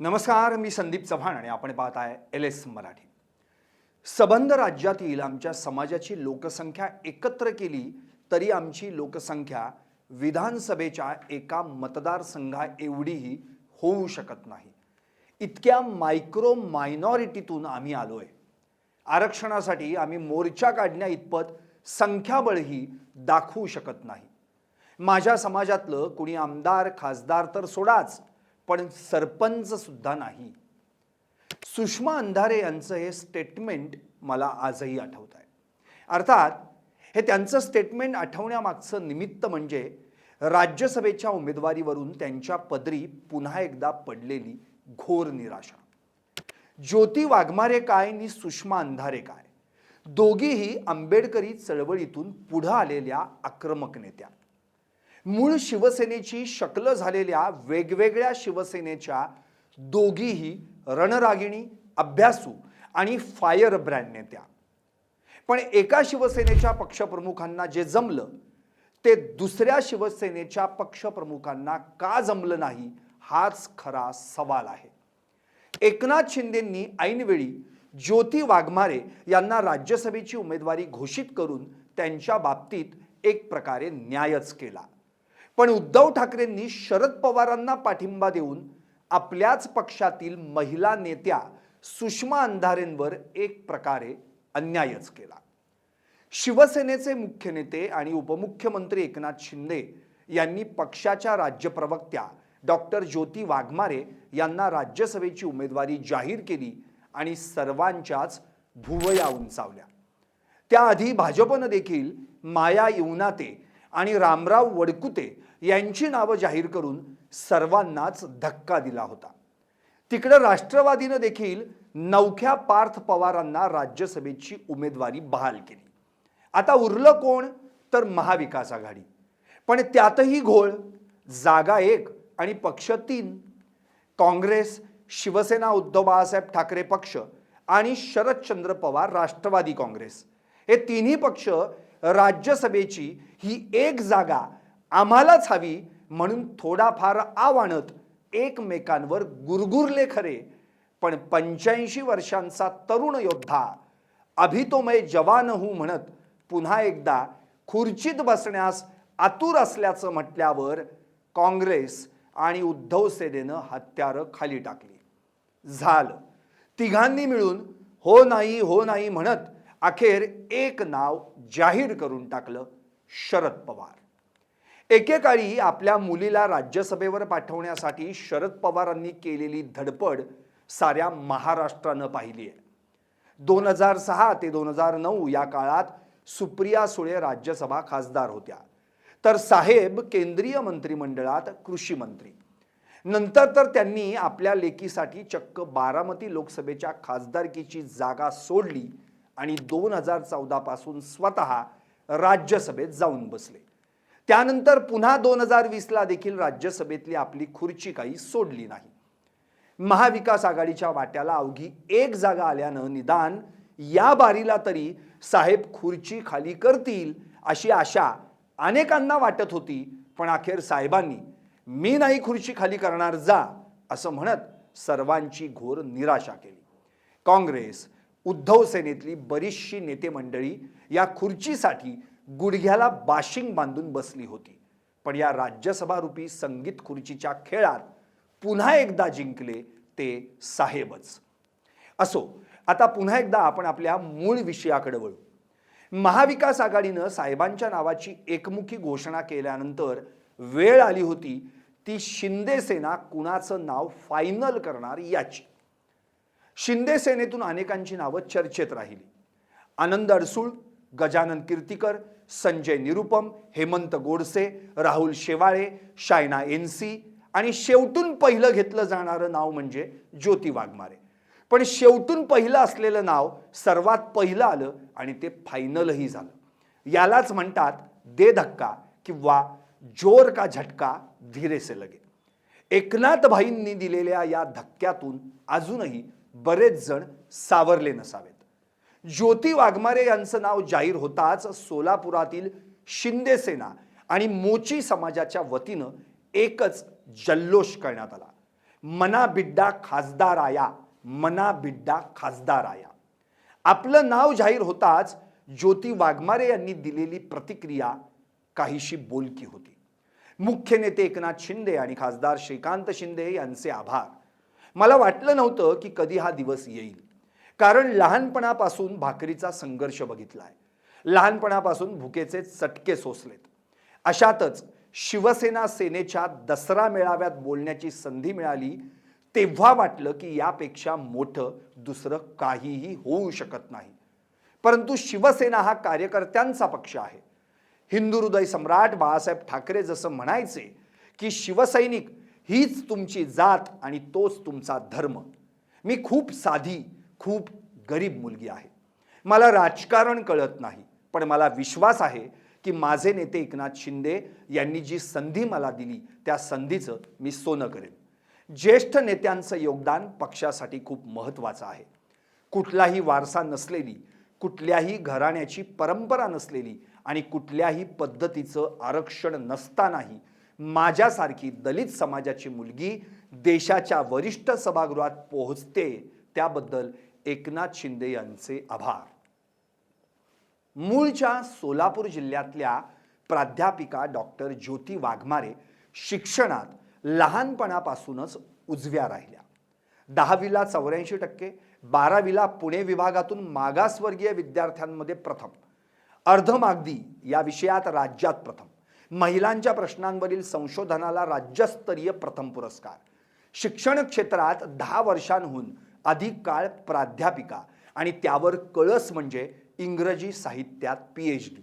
नमस्कार, मी संदीप चव्हाण आणि आपण पाहत आहे LS मराठी। सबंध राज्यातील आमच्या समाजाची लोकसंख्या एकत्र केली तरी आमची लोकसंख्या विधानसभेच्या एका मतदारसंघा एवढीही होऊ शकत नाही। इतक्या मायक्रो मायनॉरिटीतून आम्ही आलोय। आरक्षणासाठी आम्ही मोर्चा काढण्या इतपत संख्याबळही दाखवू शकत नाही। माझ्या समाजातलं कुणी आमदार खासदार तर सोडाच, पण सरपंच सुद्धा नाही। सुषमा अंधारे यांचं हे स्टेटमेंट मला आजही आठवत आहे। अर्थात हे त्यांचं स्टेटमेंट आठवण्यामागचं निमित्त म्हणजे राज्यसभेच्या उमेदवारीवरून त्यांच्या पदरी पुन्हा एकदा पडलेली घोर निराशा। ज्योती वाघमारे काय आणि सुषमा अंधारे काय, दोघीही आंबेडकरी चळवळीतून पुढे आलेल्या आक्रमक नेत्या। मूळ शिवसेनेची शक्ल झालेल्या वेगवेगळ्या शिवसेनेच्या दोघीही रणरागिणी, अभ्यासू आणि फायर ब्रँड नेत्या। पण एका शिवसेनेच्या पक्षप्रमुखांना जे जमलं ते दुसऱ्या शिवसेनेच्या पक्षप्रमुखांना का जमलं नाही, हाच खरा सवाल आहे। एकनाथ शिंदेंनी ऐनवेळी ज्योती वाघमारे यांना राज्यसभेची उमेदवारी घोषित करून त्यांच्या बाबतीत एक प्रकारे न्यायच केला। पण उद्धव ठाकरेंनी शरद पवारांना पाठिंबा देऊन आपल्याच पक्षातील महिला नेत्या सुषमा अंधारेंवर एक प्रकारे अन्यायच केला। शिवसेनेचे मुख्य नेते आणि उपमुख्यमंत्री एकनाथ शिंदे यांनी पक्षाच्या राज्य प्रवक्त्या डॉक्टर ज्योती वाघमारे यांना राज्यसभेची उमेदवारी जाहीर केली आणि सर्वांच्याच भुवया उंचावल्या। त्याआधी भाजपने देखील माया येवनाते आणि रामराव वडकुते यांची नावे जाहीर करून सर्वांनाच धक्का दिला होता। तिकडे राष्ट्रवादीने देखील नवख्या पार्थ पवारांना राज्यसभेची उमेदवारी बहाल केली। आता उरलं कोण तर महाविकास आघाडी, पण त्यातही घोळ। जागा 1 आणि पक्ष 3। काँग्रेस, शिवसेना उद्धव बाळासाहेब ठाकरे पक्ष आणि शरदचंद्र पवार राष्ट्रवादी काँग्रेस हे तिन्ही पक्ष राज्यसभेची ही एक जागा आम्हालाच हवी म्हणून थोडाफार आव आणत एकमेकांवर गुरगुरले खरे, पण 85 वर्षांचा तरुण योद्धा अभी तो मैं जवान हूं म्हणत पुन्हा एकदा खुर्चीत बसण्यास आतुर असल्याचं म्हटल्यावर काँग्रेस आणि उद्धव सेनेनं हत्यारं खाली टाकली। झालं, तिघांनी मिळून हो नाही म्हणत अखेर एक नाव जाहीर करून टाकलं, शरद पवार। एकेकाळी आपल्या मुलीला राज्यसभेवर पाठवण्यासाठी शरद पवारांनी केलेली धडपड साऱ्या महाराष्ट्रानं पाहिली आहे। 2006 ते 2009 या काळात सुप्रिया सुळे राज्यसभा खासदार होत्या, तर साहेब केंद्रीय मंत्रिमंडळात कृषी मंत्री। नंतर तर त्यांनी आपल्या लेकीसाठी चक्क बारामती लोकसभेच्या खासदारकीची जागा सोडली आणि 2014 पासून स्वतः राज्यसभेत जाऊन बसले। त्यानंतर पुन्हा 2020 ला देखील राज्यसभेतली आपली खुर्ची काही सोडली नाही। महाविकास आघाडीच्या वाट्याला अवघी एक जागा आल्यानं निदान या बारीला तरी साहेब खुर्ची खाली करतील अशी आशा अनेकांना वाटत होती, पण अखेर साहेबांनी मी नाही खुर्ची खाली करणार जा असं म्हणत सर्वांची घोर निराशा केली। काँग्रेस, उद्धव सेनेतली बरीचशी नेते मंडळी या खुर्चीसाठी गुडघ्याला बाशिंग बांधून बसली होती, पण या राज्यसभा रूपी संगीत खुर्चीच्या खेळात पुन्हा एकदा जिंकले ते साहेबच। असो, आता पुन्हा एकदा आपण आपल्या मूळ विषयाकडे वळू। महाविकास आघाडीनं साहेबांच्या नावाची एकमुखी घोषणा केल्यानंतर वेळ आली होती ती शिंदे सेना कुणाचं नाव फायनल करणार याची। शिंदे सेनेतून अनेकांची नावं चर्चेत राहिली। आनंद अडसूळ, गजानन कीर्तिकर, संजय निरुपम, हेमंत गोडसे, राहुल शेवाळे, शायना NC आणि शेवटून पहिलं घेतलं जाणारं नाव म्हणजे ज्योती वाघमारे। पण शेवटून पहिलं असलेलं नाव सर्वात पहिलं आलं आणि ते फायनलही झालं। यालाच म्हणतात दे धक्का किंवा जोर का झटका धीरे से लगे। एकनाथ भाईंनी दिलेल्या या धक्क्यातून अजूनही बरेच जण सावरले नसावेत। ज्योती वाघमारे यांचं नाव जाहीर होताच सोलापुरातील शिंदे सेना आणि मोची समाजाच्या वतीनं एकच जल्लोष करण्यात आला। मना बिड्डा खासदाराया, मना बिड्डा खासदाराया. आपलं नाव जाहीर होताच ज्योती वाघमारे यांनी दिलेली प्रतिक्रिया काहीशी बोलकी होती. मुख्य नेते एकनाथ शिंदे आणि खासदार श्रीकांत शिंदे यांचे आभार. मला वाटलं नव्हतं की कधी हा दिवस येईल, कारण लहानपणापासून भाकरीचा संघर्ष बघितलाय, लहानपणापासून भुकेचे चटके सोसलेत. अशातच शिवसेना सेनेच्या दसरा मेळाव्यात बोलण्याची संधी मिळाली तेव्हा वाटलं की यापेक्षा मोठं दुसरं काहीही होऊ शकत नाही. परंतु शिवसेना हा कार्यकर्त्यांचा पक्ष आहे. हिंदू हृदय सम्राट बाळासाहेब ठाकरे जसं म्हणायचे की शिवसैनिक हीच तुमची जात आणि तोच तुमचा धर्म. मी खूप साधी, खूप गरीब मुलगी आहे. मला राजकारण कळत नाही, पण मला विश्वास आहे की माझे नेते एकनाथ शिंदे यांनी जी संधी मला दिली त्या संधीचं मी सोनं करेन. ज्येष्ठ नेत्यांचं योगदान पक्षासाठी खूप महत्त्वाचं आहे. कुठलाही वारसा नसलेली, कुठल्याही घराण्याची परंपरा नसलेली आणि कुठल्याही पद्धतीचं आरक्षण नसतानाही माझ्यासारखी दलित समाजाची मुलगी देशाच्या वरिष्ठ सभागृहात पोहोचते, त्याबद्दल एकनाथ शिंदे यांचे आभार. मूळच्या सोलापूर जिल्ह्यातल्या प्राध्यापिका डॉक्टर ज्योती वाघमारे शिक्षणात लहानपणापासूनच उजव्या राहिल्या. 10वीला 84%, 12वीला पुणे विभागातून मागासवर्गीय विद्यार्थ्यांमध्ये प्रथम, अर्धमागधी या विषयात राज्यात प्रथम, महिलांच्या प्रश्नांवरील संशोधनाला राज्यस्तरीय प्रथम पुरस्कार. शिक्षण क्षेत्रात 10 वर्षांहून अधिक काळ प्राध्यापिका आणि त्यावर कळस म्हणजे इंग्रजी साहित्यात PhD.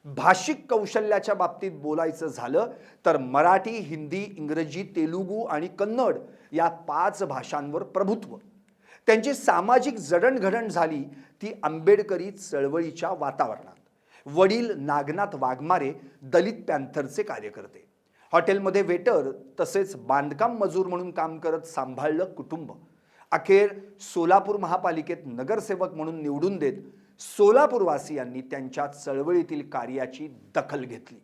भाषिक कौशल्याच्या बाबतीत बोलायचं झालं तर मराठी, हिंदी, इंग्रजी, तेलुगू आणि कन्नड या 5 भाषांवर प्रभुत्व. त्यांची सामाजिक जडणघडण झाली ती आंबेडकरी चळवळीच्या वातावरणात. वडील नागनाथ वाघमारे दलित पॅन्थरचे कार्यकर्ते. हॉटेलमध्ये वेटर तसेच बांधकाम मजूर म्हणून काम करत सांभाळलं कुटुंब. अखेर सोलापूर महापालिकेत नगरसेवक म्हणून निवडून देत सोलापूरवासियांनी त्यांच्या चळवळीतील कार्याची दखल घेतली.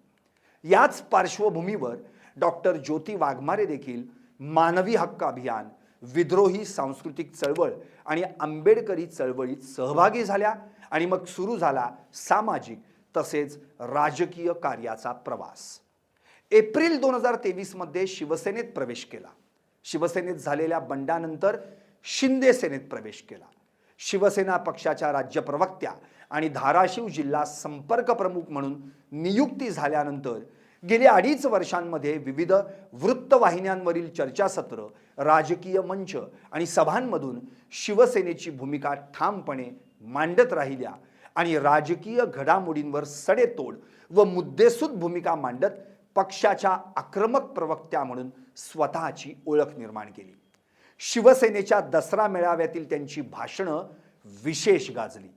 याच पार्श्वभूमीवर डॉक्टर ज्योती वाघमारे देखील मानवी हक्क अभियान, विद्रोही सांस्कृतिक चळवळ आणि आंबेडकरी चळवळीत सहभागी झाल्या आणि मग सुरू झाला सामाजिक तसेच राजकीय कार्याचा प्रवास. एप्रिल 2023 मध्ये शिवसेनेत प्रवेश केला. शिवसेनेत झालेल्या बंडानंतर शिंदे सेनेत प्रवेश केला. शिवसेना पक्षाच्या राज्य प्रवक्त्या आणि धाराशिव जिल्हा संपर्क प्रमुख म्हणून नियुक्ती झाल्यानंतर गेल्या 2.5 वर्षांमध्ये विविध वृत्तवाहिन्यांवरील चर्चासत्र, राजकीय मंच आणि सभांमधून शिवसेनेची भूमिका ठामपणे मांडत राहिल्या आणि राजकीय घडामोडींवर सडेतोड व मुद्देसूद भूमिका मांडत पक्षाच्या आक्रमक प्रवक्त्या म्हणून स्वतःची ओळख निर्माण केली. शिवसेनेच्या दसरा मेळाव्यातील त्यांची भाषणं विशेष गाजली.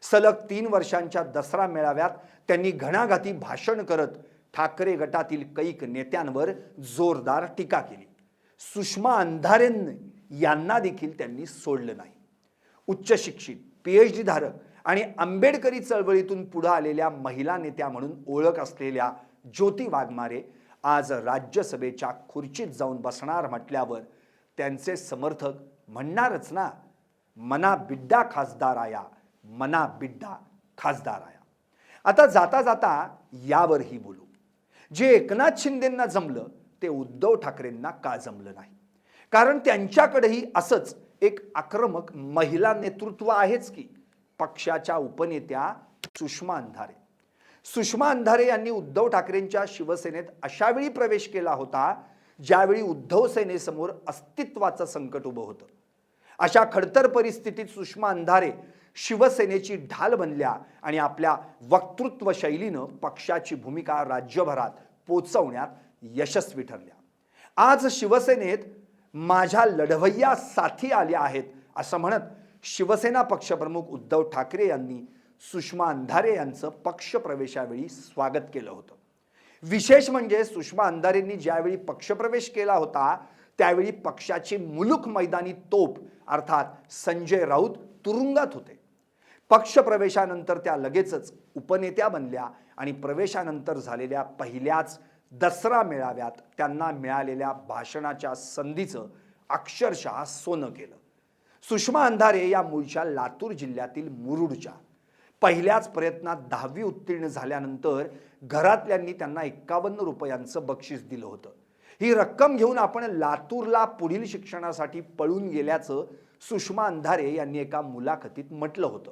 सलग 3 वर्षांच्या दसरा मेळाव्यात त्यांनी घणाघाती भाषण करत ठाकरे गटातील कैक नेत्यांवर जोरदार टीका केली. सुषमा अंधारे यांना देखील त्यांनी सोडलं नाही. उच्च शिक्षित, PhD धारक आणि आंबेडकरी चळवळीतून पुढे आलेल्या महिला नेत्या म्हणून ओळख असलेल्या ज्योती वाघमारे आज राज्यसभेच्या खुर्चीत जाऊन बसणार म्हटल्यावर त्यांचे समर्थक म्हणणारच ना, मना बिड्डा खासदार आया, मना बिड्डा खासदार आया. आता जाता जाता यावरही बोलू. जे एकनाथ शिंदेंना जमलं ते उद्धव ठाकरेंना का जमलं नाही? कारण त्यांच्याकडेही असंच एक आक्रमक महिला नेतृत्व आहेच की. पक्षाच्या उपनेत्या सुषमा अंधारे. सुषमा अंधारे यांनी उद्धव ठाकरेंच्या शिवसेनेत अशावेळी प्रवेश केला होता ज्यावेळी उद्धव सेनेसमोर अस्तित्वाचं संकट उभं होतं. अशा खडतर परिस्थितीत सुषमा अंधारे शिवसेनेची ढाल बनल्या आणि आपल्या वक्तृत्व शैलीनं पक्षाची भूमिका राज्यभरात पोचवण्यात यशस्वी ठरल्या. आज शिवसेनेत माझ्या लढवय्या साथी आल्या आहेत असं म्हणत शिवसेना पक्षप्रमुख उद्धव ठाकरे यांनी सुषमा अंधारे यांचं पक्षप्रवेशावेळी स्वागत केलं होतं. विशेष म्हणजे सुषमा अंधारेंनी ज्यावेळी पक्षप्रवेश केला होता त्यावेळी पक्षाचे मुलूक मैदानी तोप अर्थात संजय राऊत तुरुंगात होते. पक्षप्रवेशानंतर त्या लगेचच उपनेत्या बनल्या आणि प्रवेशानंतर झालेल्या पहिल्याच दसरा मेळाव्यात त्यांना मिळालेल्या भाषणाच्या संधीचं अक्षरशः सोनं केलं. सुषमा अंधारे या मूळच्या लातूर जिल्ह्यातील मुरुडच्या. पहिल्याच प्रयत्नात 10वी उत्तीर्ण झाल्यानंतर घरातल्यांनी त्यांना 51 रुपयांचं बक्षीस दिलं होतं. ही रक्कम घेऊन आपण लातूरला पुढील शिक्षणासाठी पळून गेल्याचं सुषमा अंधारे यांनी एका मुलाखतीत म्हटलं होतं.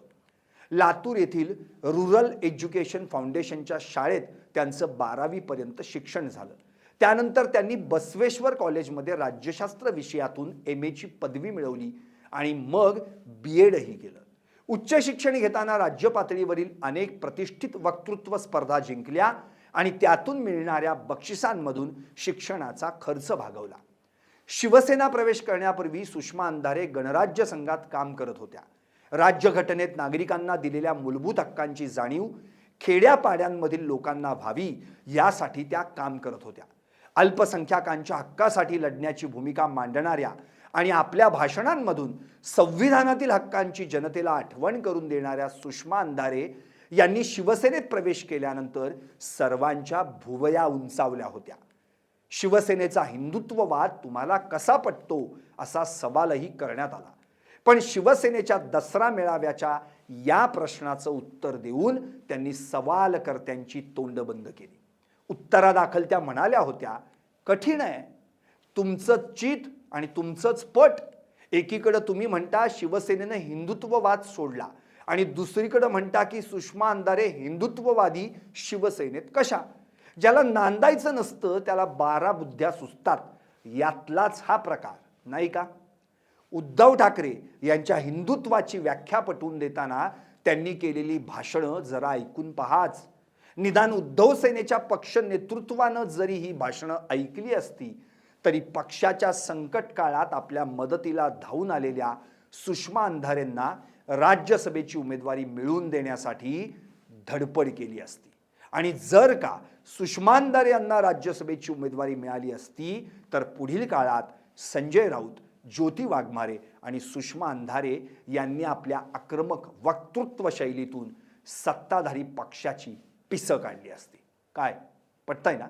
लातूर येथील रुरल एज्युकेशन फाउंडेशनच्या शाळेत त्यांचं 12वी पर्यंत शिक्षण झालं. त्यानंतर त्यांनी बसवेश्वर कॉलेजमध्ये राज्यशास्त्र विषयातून MA ची पदवी मिळवली आणि मग BEdही केलं. उच्च शिक्षण घेताना राज्य पातळीवरील अनेक प्रतिष्ठित वक्तृत्व स्पर्धा जिंकल्या आणि त्यातून मिळणाऱ्या बक्षिसांमधून शिक्षणाचा खर्च भागवला. शिवसेना प्रवेश करण्यापूर्वी सुषमा अंधारे गणराज्य संघात काम करत होत्या. राज्यघटनेत नागरिकांना दिलेल्या मूलभूत हक्कांची जाणीव खेड्यापाड्यांमधील लोकांना व्हावी यासाठी त्या काम करत होत्या. अल्पसंख्याकांच्या हक्कासाठी लढण्याची भूमिका मांडणाऱ्या आणि आपल्या भाषणांमधून संविधानातील हक्कांची जनतेला आठवण करून देणाऱ्या सुषमा अंधारे यांनी शिवसेनेत प्रवेश केल्यानंतर सर्वांच्या भुवया उंचावल्या होत्या. शिवसेनेचा हिंदुत्ववाद तुम्हाला कसा पटतो असा सवालही करण्यात आला. पण शिवसेनेच्या दसरा मेळाव्याच्या या प्रश्नाचं उत्तर देऊन त्यांनी सवालकर्त्यांची तोंड बंद केली. उत्तरादाखल त्या म्हणाल्या होत्या, कठीण आहे तुमचं चित आणि तुमचंच पट. एकीकडे तुम्ही म्हणता शिवसेनेनं हिंदुत्ववाद सोडला आणि दुसरीकडे म्हणता की सुषमा अंधारे हिंदुत्ववादी शिवसेनेत कशा. ज्याला नांदायचं नसतं त्याला 12 बुद्ध्या सुचतात. यातलाच हा प्रकार नाही का. उद्धव ठाकरे यांच्या हिंदुत्वाची व्याख्या पटवून देताना त्यांनी केलेली भाषणं जरा ऐकून पहाच. निदान उद्धव सेनेच्या पक्ष नेतृत्वानं जरी ही भाषणं ऐकली असती तरी पक्षाच्या संकट काळात आपल्या मदतीला धावून आलेल्या सुषमा अंधारेंना राज्यसभेची उमेदवारी मिळवून देण्यासाठी धडपड केली असती. आणि जर का सुषमा अंधारे यांना राज्यसभेची उमेदवारी मिळाली असती तर पुढील काळात संजय राऊत, ज्योती वाघमारे आणि सुषमा अंधारे यांनी आपल्या आक्रमक वक्तृत्व शैलीतून सत्ताधारी पक्षाची पिसं काढली असती. काय पटतंय ना.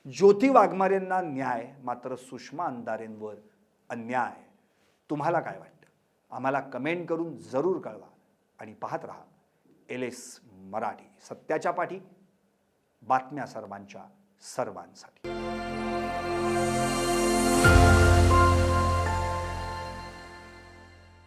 ज्योती वाघमारेंना न्याय मात्र सुषमा अंधारेंवर अन्याय. तुम्हाला काय वाटतं आम्हाला कमेंट करून जरूर कळवा आणि पाहत रहा LS मराठी. सत्याच्या पाठी, बातम्या सर्वांच्या सर्वांसाठी.